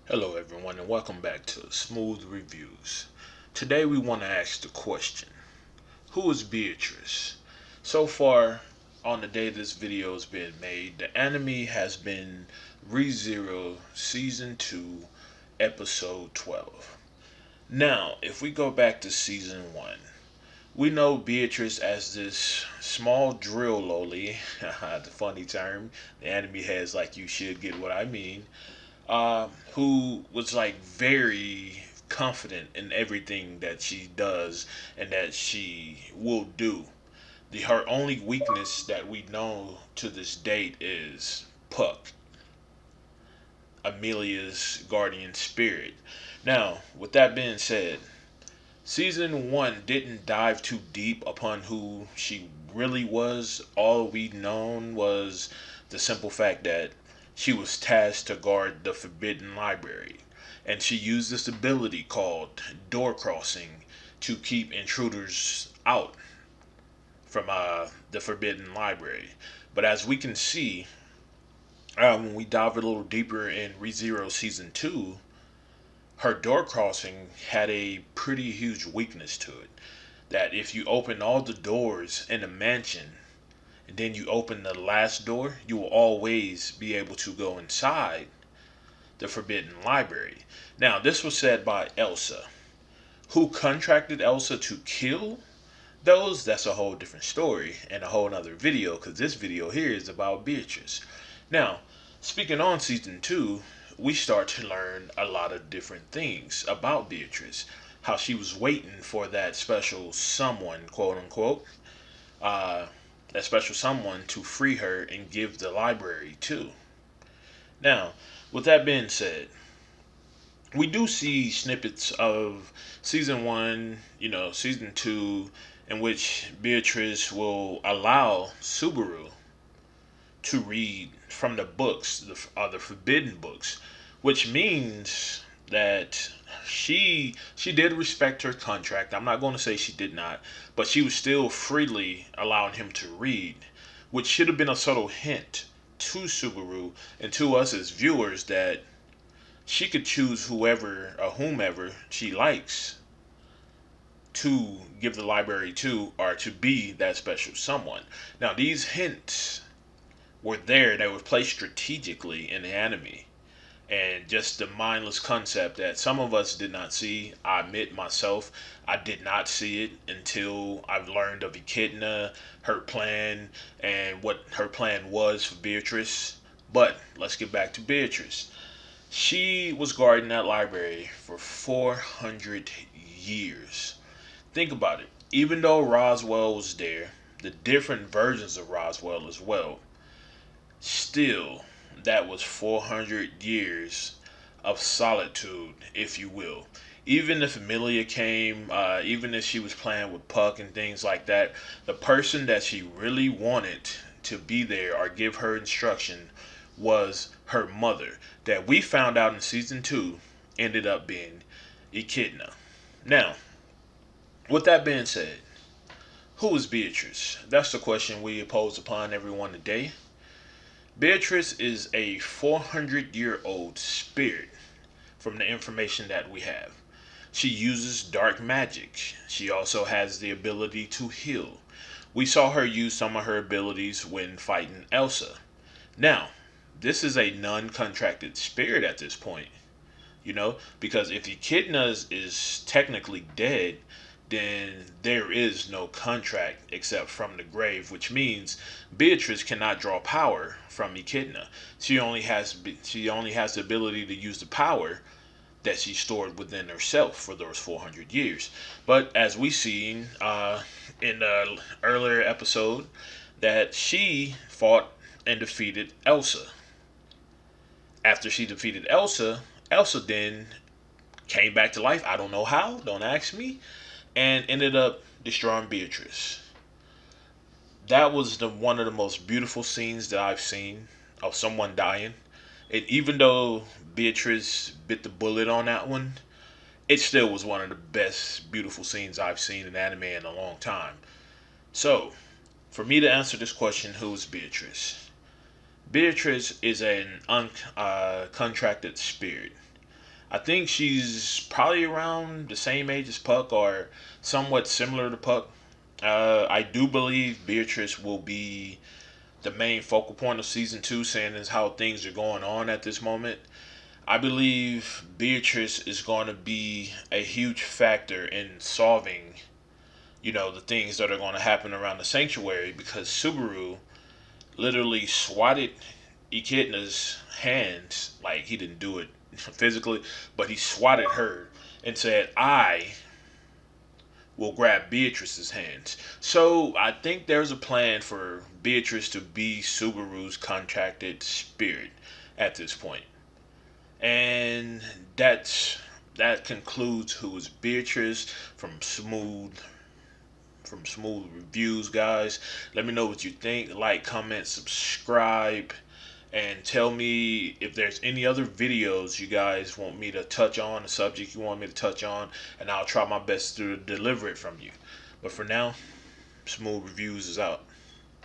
Hello, everyone, and welcome back to Smooth Reviews. Today, we want to ask the question: who is Beatrice? So far, on the day this video has been made, the anime has been ReZero Season 2, Episode 12. Now, if we go back to Season 1, we know Beatrice as this small drill loli, the funny term. The anime has like you should get what I mean, who was like very confident in everything that she does and that she will do. Her only weakness that we know to this date is Puck, Amelia's guardian spirit. Now, with that being said, season one didn't dive too deep upon who she really was. All we known was the simple fact that she was tasked to guard the Forbidden Library, and she used this ability called door crossing to keep intruders out from the Forbidden Library. But as we can see, when we dive a little deeper in ReZero Season 2, her door crossing had a pretty huge weakness to it. That if you open all the doors in a mansion and then you open the last door, you will always be able to go inside the Forbidden Library. Now, this was said by Elsa. Who contracted Elsa to kill those? That's a whole different story and a whole nother video, because this video here is about Beatrice. Now, speaking on season 2, we start to learn a lot of different things about Beatrice. How she was waiting for that special someone, quote unquote, uh, that special someone to free her and give the library to. Now, with that being said, we do see snippets of season one, season two, in which Beatrice will allow Subaru to read from the books, the forbidden books, which means that she did respect her contract. I'm not going to say she did not, but she was still freely allowing him to read, which should have been a subtle hint to Subaru and to us as viewers that she could choose whoever or whomever she likes to give the library to, or to be that special someone. Now, these hints were there, that were placed strategically in the anime, and just the mindless concept that some of us did not see. I admit myself, I did not see it until I've learned of Echidna, her plan, and what her plan was for Beatrice. But let's get back to Beatrice. She was guarding that library for 400 years. Think about it. Even though Roswell was there, the different versions of Roswell as well, still, that was 400 years of solitude, if you will. Even if Amelia came, even if she was playing with Puck and things like that, the person that she really wanted to be there or give her instruction was her mother, that we found out in season 2 ended up being Echidna. Now, with that being said, who is Beatrice? That's the question we pose upon everyone today. Beatrice is a 400-year-old spirit from the information that we have. She uses dark magic. She also has the ability to heal. We saw her use some of her abilities when fighting Elsa. Now, this is a non-contracted spirit at this point, because if Echidna is technically dead, then there is no contract except from the grave, which means Beatrice cannot draw power from Echidna. She only has the ability to use the power that she stored within herself for those 400 years. But as we seen in the earlier episode, that she fought and defeated Elsa. After she defeated Elsa, Elsa then came back to life. I don't know how, don't ask me, and ended up destroying Beatrice. That was one of the most beautiful scenes that I've seen of someone dying. And even though Beatrice bit the bullet on that one, it still was one of the best beautiful scenes I've seen in anime in a long time. So, for me to answer this question, who is Beatrice? Beatrice is an uncontracted spirit. I think she's probably around the same age as Puck or somewhat similar to Puck. I do believe Beatrice will be the main focal point of season two, saying is how things are going on at this moment. I believe Beatrice is going to be a huge factor in solving, the things that are going to happen around the sanctuary because Subaru literally swatted Echidna's hands. Like, he didn't do it physically, but he swatted her and said, I will grab Beatrice's hands. So I think there's a plan for Beatrice to be Subaru's contracted spirit at this point. And that concludes who is Beatrice from Smooth Reviews, guys. Let me know what you think. Like, comment, subscribe, and tell me if there's any other videos you guys want me to touch on, a subject you want me to touch on, and I'll try my best to deliver it from you. But for now, Smooth Reviews is out.